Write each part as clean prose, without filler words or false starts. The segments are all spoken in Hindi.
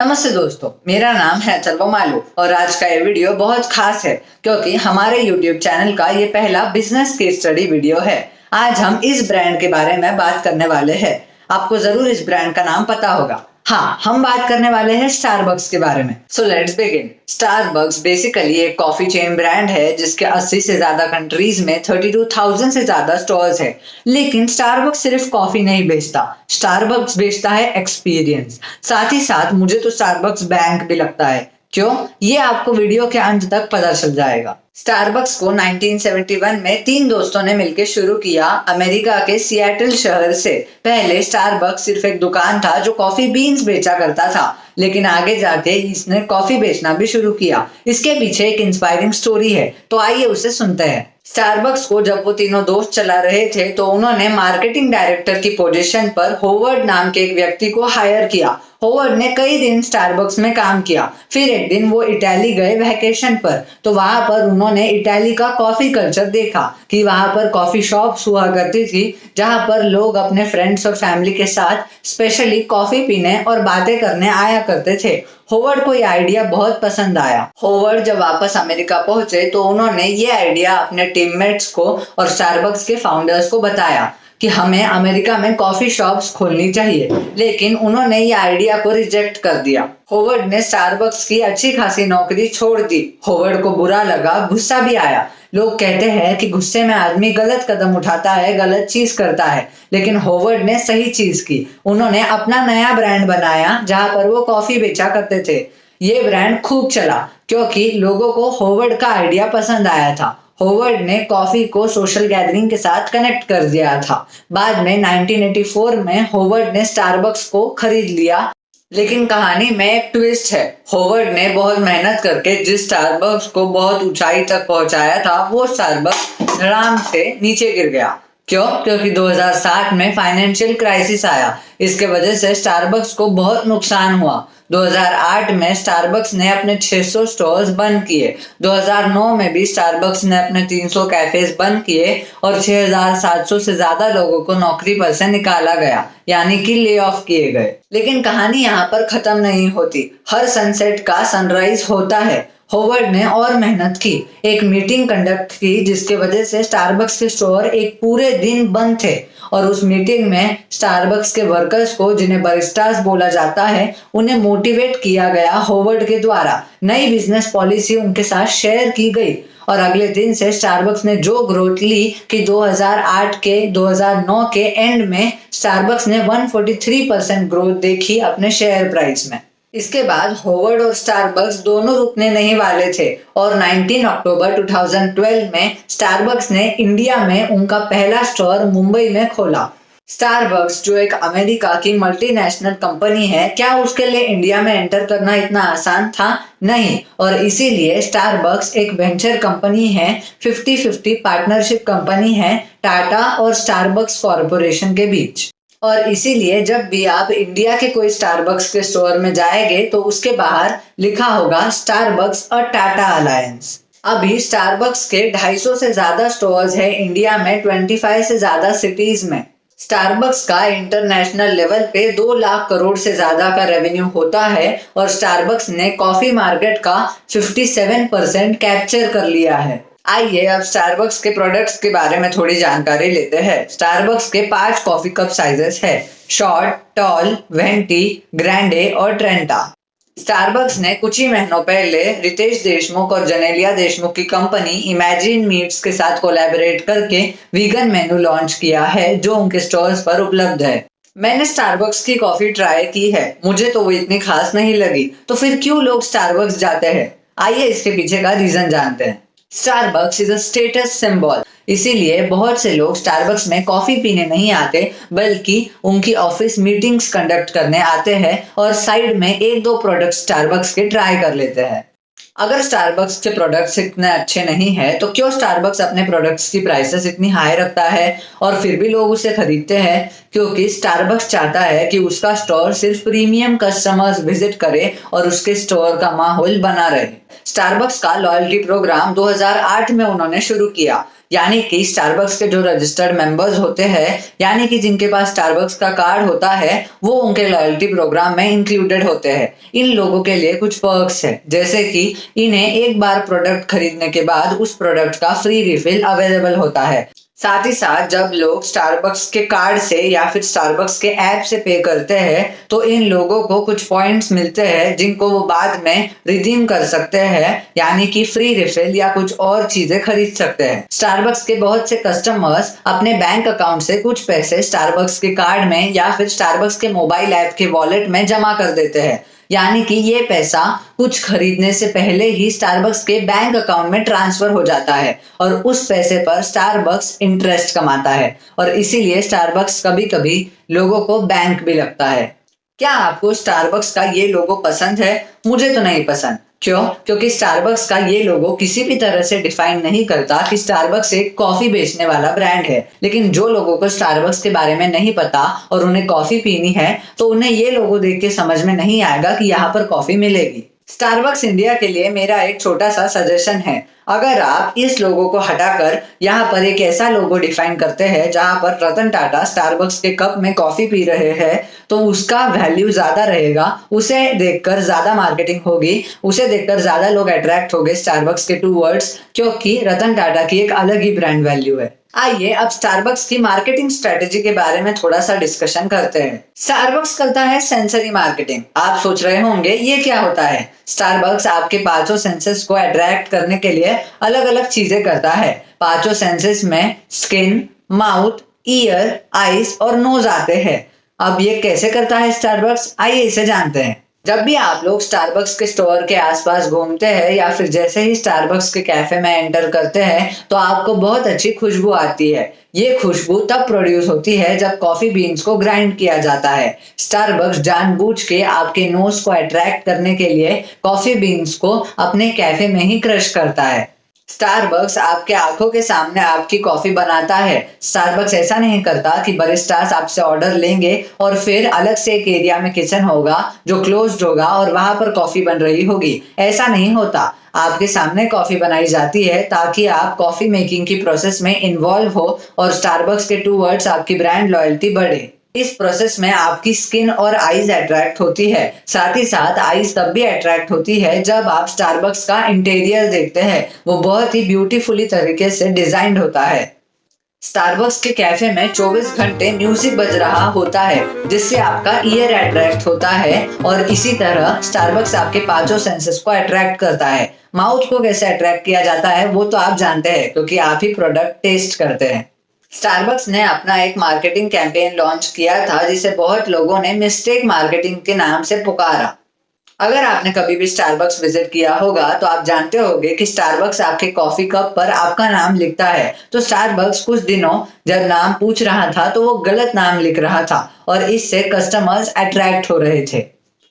नमस्ते दोस्तों, मेरा नाम है अथर्व मालू और आज का ये वीडियो बहुत खास है क्योंकि हमारे YouTube चैनल का ये पहला बिजनेस केस स्टडी वीडियो है। आज हम इस ब्रांड के बारे में बात करने वाले हैं। आपको जरूर इस ब्रांड का नाम पता होगा। हाँ, हम बात करने वाले हैं स्टारबक्स के बारे में। So let's begin. Starbucks basically एक कॉफी चेन ब्रांड है जिसके 80 से ज्यादा कंट्रीज में 32,000 से ज्यादा स्टोर्स है। लेकिन स्टारबक्स सिर्फ कॉफी नहीं बेचता, स्टारबक्स बेचता है एक्सपीरियंस। साथ ही साथ मुझे तो स्टारबक्स बैंक भी लगता है। क्यों? ये आपको वीडियो के अंत तक पता चल जाएगा। स्टारबक्स को 1971 में 3 दोस्तों ने मिलकर शुरू किया अमेरिका के सिएटल शहर से। पहले स्टारबक्स सिर्फ एक दुकान था जो कॉफी बीन्स बेचा करता था, लेकिन आगे जाके इसने कॉफी बेचना भी शुरू किया। इसके पीछे एक इंस्पायरिंग स्टोरी है, तो आइए उसे सुनते हैं। स्टारबक्स को जब वो तीनों दोस्त चला रहे थे तो उन्होंने मार्केटिंग डायरेक्टर की पोजीशन पर होवर्ड नाम के एक व्यक्ति को हायर किया। होवर्ड ने कई दिन स्टारबक्स में काम किया। फिर एक दिन वो इटली गए वैकेशन पर, तो वहां पर उन्होंने इटली का कॉफी कल्चर देखा कि वहां पर कॉफी शॉप्स हुआ करती थी जहां पर लोग अपने फ्रेंड्स और फैमिली के साथ स्पेशली कॉफी पीने और बातें करने आया करते थे। होवर्ड को ये आइडिया बहुत पसंद आया। होवर्ड जब वापस अमेरिका पहुंचे तो उन्होंने ये आइडिया अपने टीममेट्स को और स्टारबक्स के फाउंडर्स को बताया कि हमें अमेरिका में कॉफी शॉप्स खोलनी चाहिए, लेकिन उन्होंने ये आइडिया को रिजेक्ट कर दिया। होवर्ड ने स्टारबक्स की अच्छी खासी नौकरी छोड़ दी। होवर्ड को बुरा लगा, गुस्सा भी आया। लोग कहते हैं कि गुस्से में आदमी गलत कदम उठाता है, गलत चीज करता है, लेकिन होवर्ड ने सही चीज की। उन्होंने अपना नया ब्रांड बनाया जहां पर वो कॉफी बेचा करते थे। ये ब्रांड खूब चला क्योंकि लोगों को होवर्ड का आइडिया पसंद आया था। होवर्ड ने कॉफी को सोशल गैदरिंग के साथ कनेक्ट कर दिया था। बाद में 1984 में होवर्ड ने स्टारबक्स को खरीद लिया। लेकिन कहानी में एक ट्विस्ट है। होवर्ड ने बहुत मेहनत करके जिस स्टारबक्स को बहुत ऊंचाई तक पहुंचाया था, वो स्टारबक्स धड़ाम से नीचे गिर गया। क्यों? क्योंकि 2007 में फाइनेंशियल क्राइसिस आया। इसके वजह से स्टारबक्स को बहुत नुकसान हुआ। 2008 में स्टारबक्स ने अपने 600 स्टोर्स बंद किए। 2009 में भी स्टारबक्स ने अपने 300 कैफेज बंद किए और 6,700 से ज्यादा लोगों को नौकरी पर से निकाला गया, यानी कि ले ऑफ किए गए। लेकिन कहानी यहाँ पर खत्म नहीं होती। हर सनसेट का सनराइज होता है। होवर्ड ने और मेहनत की, एक मीटिंग कंडक्ट की जिसके वजह से स्टारबक्स के स्टोर एक पूरे दिन बंद थे और उस मीटिंग में स्टारबक्स के वर्कर्स को, जिन्हें बरिस्टास बोला जाता है, उन्हें मोटिवेट किया गया होवर्ड के द्वारा। नई बिजनेस पॉलिसी उनके साथ शेयर की गई और अगले दिन से स्टारबक्स ने जो ग्रोथ ली कि 2009 के एंड में स्टारबक्स ने 143% ग्रोथ देखी अपने शेयर प्राइस में। इसके बाद होवर्ड और स्टारबक्स दोनों रुकने नहीं वाले थे और 19 अक्टूबर 2012 में स्टारबक्स ने इंडिया में उनका पहला स्टोर मुंबई में खोला। स्टारबक्स जो एक अमेरिका की मल्टीनेशनल कंपनी है, क्या उसके लिए इंडिया में एंटर करना इतना आसान था? नहीं। और इसीलिए स्टारबक्स एक वेंचर कंपनी है, 50-50 पार्टनरशिप कंपनी है टाटा और स्टारबक्स कॉरपोरेशन के बीच। और इसीलिए जब भी आप इंडिया के कोई स्टारबक्स के स्टोर में जाएंगे तो उसके बाहर लिखा होगा स्टारबक्स और टाटा अलायंस। अभी स्टारबक्स के 250 से ज्यादा स्टोर्स है इंडिया में, 25 से ज्यादा सिटीज में। स्टारबक्स का इंटरनेशनल लेवल पे 2 लाख करोड़ से ज्यादा का रेवेन्यू होता है और स्टारबक्स ने कॉफी मार्केट का 57% कैप्चर कर लिया है। आइए अब स्टारबक्स के प्रोडक्ट्स के बारे में थोड़ी जानकारी लेते हैं। स्टारबक्स के 5 कॉफी कप साइजेस है: शॉर्ट, टॉल, वेंटी, ग्रैंडे और ट्रेंटा। स्टारबक्स ने कुछ ही महीनों पहले रितेश देशमुख और जनेलिया देशमुख की कंपनी इमेजिन मीट्स के साथ कोलैबोरेट करके वीगन मेनू लॉन्च किया है जो उनके स्टोर्स पर उपलब्ध है। मैंने स्टारबक्स की कॉफी ट्राई की है, मुझे तो वो इतनी खास नहीं लगी। तो फिर क्यों लोग स्टारबक्स जाते हैं? आइए इसके पीछे का रीजन जानते हैं। Starbucks is a status symbol, इसीलिए बहुत से लोग स्टारबक्स में कॉफी पीने नहीं आते बल्कि उनकी ऑफिस मीटिंग्स कंडक्ट करने आते हैं और साइड में 1-2 प्रोडक्ट स्टारबक्स के ट्राई कर लेते हैं। अगर स्टारबक्स के प्रोडक्ट्स इतने अच्छे नहीं है तो क्यों स्टारबक्स अपने प्रोडक्ट्स की प्राइसेस इतनी हाई रखता है और फिर भी लोग उसे खरीदते हैं? क्योंकि स्टारबक्स चाहता है कि उसका स्टोर सिर्फ प्रीमियम कस्टमर्स विजिट करे और उसके स्टोर का माहौल बना रहे। स्टारबक्स का लॉयल्टी प्रोग्राम 2008 में उन्होंने शुरू किया। यानी कि स्टारबक्स के जो रजिस्टर्ड मेंबर्स होते हैं, यानी कि जिनके पास स्टारबक्स का कार्ड होता है, वो उनके लॉयल्टी प्रोग्राम में इंक्लूडेड होते हैं। इन लोगों के लिए कुछ पर्क्स है, जैसे कि इन्हें एक बार प्रोडक्ट खरीदने के बाद उस प्रोडक्ट का फ्री रिफिल अवेलेबल होता है। साथ ही साथ जब लोग स्टारबक्स के कार्ड से या फिर स्टारबक्स के ऐप से पे करते हैं तो इन लोगों को कुछ पॉइंट्स मिलते हैं जिनको वो बाद में रिडीम कर सकते हैं, यानी कि फ्री रिफिल या कुछ और चीजें खरीद सकते हैं। स्टारबक्स के बहुत से कस्टमर्स अपने बैंक अकाउंट से कुछ पैसे स्टारबक्स के कार्ड में या फिर स्टारबक्स के मोबाइल ऐप के वॉलेट में जमा कर देते हैं, यानी कि ये पैसा कुछ खरीदने से पहले ही स्टारबक्स के बैंक अकाउंट में ट्रांसफर हो जाता है और उस पैसे पर स्टारबक्स इंटरेस्ट कमाता है और इसीलिए स्टारबक्स कभी कभी लोगों को बैंक भी लगता है। क्या आपको स्टारबक्स का ये लोगो पसंद है? मुझे तो नहीं पसंद। क्यों? क्योंकि स्टारबक्स का ये लोगो किसी भी तरह से डिफाइन नहीं करता कि स्टारबक्स एक कॉफी बेचने वाला ब्रांड है। लेकिन जो लोगों को स्टारबक्स के बारे में नहीं पता और उन्हें कॉफी पीनी है तो उन्हें ये लोगो देख के समझ में नहीं आएगा कि यहाँ पर कॉफी मिलेगी। स्टारबक्स इंडिया के लिए मेरा एक छोटा सा सजेशन है, अगर आप इस लोगो को हटाकर यहाँ पर एक ऐसा लोगो डिफाइन करते हैं जहाँ पर रतन टाटा स्टारबक्स के कप में कॉफी पी रहे हैं तो उसका वैल्यू ज्यादा रहेगा, उसे देखकर ज्यादा मार्केटिंग होगी, उसे देखकर ज्यादा लोग अट्रैक्ट होंगे स्टारबक्स के टूवर्ड्स, क्योंकि रतन टाटा की एक अलग ही ब्रांड वैल्यू है। आइए अब स्टारबक्स की मार्केटिंग स्ट्रेटेजी के बारे में थोड़ा सा डिस्कशन करते हैं। स्टारबक्स करता है सेंसरी मार्केटिंग। आप सोच रहे होंगे ये क्या होता है? स्टारबक्स आपके पांचों सेंसेस को अट्रैक्ट करने के लिए अलग अलग चीजें करता है। पांचों सेंसेस में स्किन, माउथ, ईयर, आईज और नोज आते हैं। अब ये कैसे करता है स्टारबक्स? आइए इसे जानते हैं। जब भी आप लोग स्टारबक्स के स्टोर के आसपास घूमते हैं या फिर जैसे ही स्टारबक्स के कैफे में एंटर करते हैं तो आपको बहुत अच्छी खुशबू आती है। ये खुशबू तब प्रोड्यूस होती है जब कॉफी बीन्स को ग्राइंड किया जाता है। स्टारबक्स जानबूझ के आपके नोज को अट्रैक्ट करने के लिए कॉफी बीन्स को अपने कैफे में ही क्रश करता है। स्टारबक्स आपके आंखों के सामने आपकी कॉफी बनाता है। स्टारबक्स ऐसा नहीं करता कि बरिस्टास आपसे ऑर्डर लेंगे और फिर अलग से एक एरिया में किचन होगा जो क्लोज्ड होगा और वहां पर कॉफी बन रही होगी। ऐसा नहीं होता। आपके सामने कॉफी बनाई जाती है ताकि आप कॉफी मेकिंग की प्रोसेस में इन्वॉल्व हो और स्टारबक्स के टूवर्ड्स आपकी ब्रांड लॉयल्टी बढ़े। इस प्रोसेस में आपकी स्किन और आईज अट्रैक्ट होती है। साथ ही साथ आईज तब भी अट्रैक्ट होती है जब आप स्टारबक्स का इंटीरियर देखते हैं। वो बहुत ही ब्यूटीफुली तरीके से डिजाइंड होता है। स्टारबक्स के कैफे में 24 घंटे म्यूजिक बज रहा होता है जिससे आपका ईयर अट्रैक्ट होता है और इसी तरह स्टारबक्स आपके पांचों सेंसेस को अट्रैक्ट करता है। माउथ को कैसे अट्रैक्ट किया जाता है वो तो आप जानते हैं क्योंकि आप ही प्रोडक्ट टेस्ट करते हैं। स्टारबक्स ने अपना एक मार्केटिंग कैंपेन लॉन्च किया था जिसे बहुत लोगों ने मिस्टेक मार्केटिंग के नाम से पुकारा। अगर आपने कभी भी स्टारबक्स विजिट किया होगा तो आप जानते होंगे कि स्टारबक्स आपके कॉफी कप पर आपका नाम लिखता है। तो स्टारबक्स कुछ दिनों जब नाम पूछ रहा था तो वो गलत नाम लिख रहा था और इससे कस्टमर्स अट्रैक्ट हो रहे थे।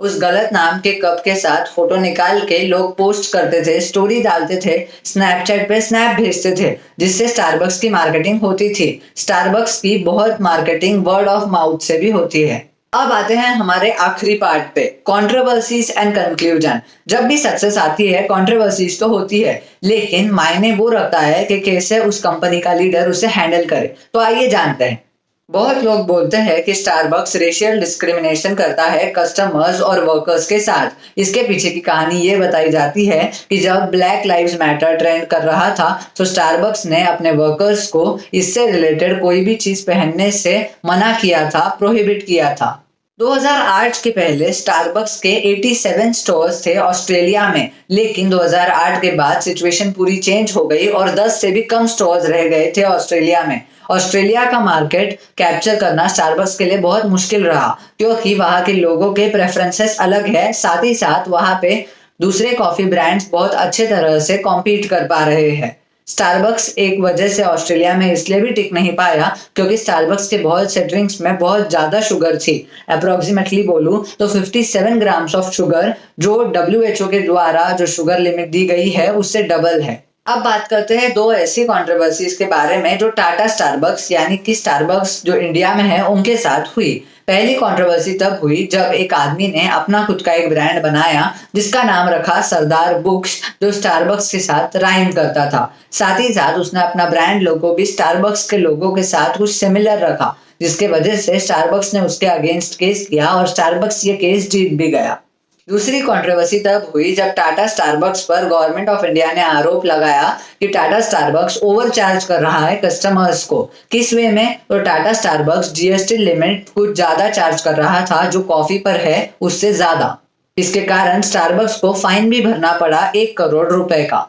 उस गलत नाम के कप के साथ फोटो निकाल के लोग पोस्ट करते थे, स्टोरी डालते थे, स्नैपचैट पे स्नैप भेजते थे जिससे स्टारबक्स की मार्केटिंग होती थी। स्टारबक्स की बहुत मार्केटिंग वर्ड ऑफ माउथ से भी होती है। अब आते हैं हमारे आखिरी पार्ट पे, कंट्रोवर्सीज एंड कंक्लूजन। जब भी सक्सेस आती है कंट्रोवर्सीज तो होती है, लेकिन मायने वो रखता है कि कैसे उस कंपनी का लीडर उसे हैंडल करे। तो आइए जानते हैं। बहुत लोग बोलते हैं कि स्टारबक्स रेशियल डिस्क्रिमिनेशन करता है कस्टमर्स और वर्कर्स के साथ। इसके पीछे की कहानी ये बताई जाती है कि जब ब्लैक लाइव्स मैटर ट्रेंड कर रहा था तो स्टारबक्स ने अपने वर्कर्स को इससे रिलेटेड कोई भी चीज पहनने से मना किया था, प्रोहिबिट किया था। 2008 के पहले स्टारबक्स के 87 स्टोर्स थे ऑस्ट्रेलिया में, लेकिन 2008 के बाद सिचुएशन पूरी चेंज हो गई और 10 से भी कम स्टोर्स रह गए थे ऑस्ट्रेलिया में। ऑस्ट्रेलिया का मार्केट कैप्चर करना स्टारबक्स के लिए बहुत मुश्किल रहा क्योंकि वहां के लोगों के प्रेफरेंसेस अलग है। साथ ही साथ वहां पे दूसरे कॉफी ब्रांड्स बहुत अच्छे तरह से कॉम्पीट कर पा रहे हैं। स्टारबक्स एक वजह से ऑस्ट्रेलिया में इसलिए भी टिक नहीं पाया क्योंकि स्टारबक्स के बहुत से ड्रिंक्स में बहुत ज्यादा शुगर थी। अप्रोक्सीमेटली बोलूं तो 57 ग्राम्स ऑफ शुगर, जो WHO के द्वारा जो शुगर लिमिट दी गई है उससे डबल है। अब बात करते हैं दो ऐसी कंट्रोवर्सीज के बारे में जो टाटा स्टारबक्स यानी कि स्टारबक्स जो इंडिया में है उनके साथ हुई। पहली कंट्रोवर्सी तब हुई जब एक आदमी ने अपना खुद का एक ब्रांड बनाया जिसका नाम रखा सरदार बुक्स, जो स्टारबक्स के साथ राइम करता था। साथ ही साथ उसने अपना ब्रांड लोगो भी स्टारबक्स के लोगो के साथ कुछ सिमिलर रखा, जिसके वजह से स्टारबक्स ने उसके अगेंस्ट केस किया और स्टारबक्स ये केस जीत भी गया। दूसरी कंट्रोवर्सी तब हुई जब टाटा स्टारबक्स पर गवर्नमेंट ऑफ इंडिया ने आरोप लगाया कि टाटा स्टारबक्स ओवरचार्ज कर रहा है कस्टमर्स को। किस वे में? तो टाटा स्टारबक्स जीएसटी लिमिट कुछ ज्यादा चार्ज कर रहा था, जो कॉफी पर है उससे ज्यादा। इसके कारण स्टारबक्स को फाइन भी भरना पड़ा 1 करोड़ रुपए का।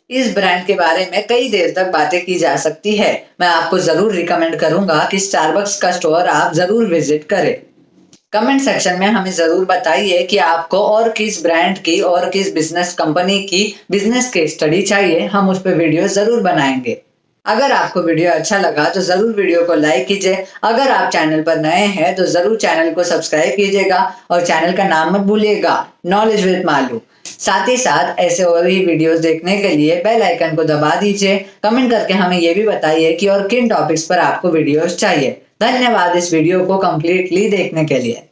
इस ब्रांड के बारे में कई देर तक बातें की जा सकती है। मैं आपको जरूर रिकमेंड करूंगा कि स्टारबक्स का स्टोर आप जरूर विजिट करें। कमेंट सेक्शन में हमें जरूर बताइए कि आपको और किस ब्रांड की और किस बिजनेस कंपनी की बिजनेस केस स्टडी चाहिए, हम उस पर वीडियो जरूर बनाएंगे। अगर आपको वीडियो अच्छा लगा तो जरूर वीडियो को लाइक कीजिए। अगर आप चैनल पर नए हैं तो जरूर चैनल को सब्सक्राइब कीजिएगा और चैनल का नाम मत भूलिएगा, नॉलेज विद मालू। साथ ही साथ ऐसे और ही वीडियोस देखने के लिए बेल आइकन को दबा दीजिए। कमेंट करके हमें ये भी बताइए कि और किन टॉपिक्स पर आपको वीडियोस चाहिए। धन्यवाद इस वीडियो को कंप्लीटली देखने के लिए।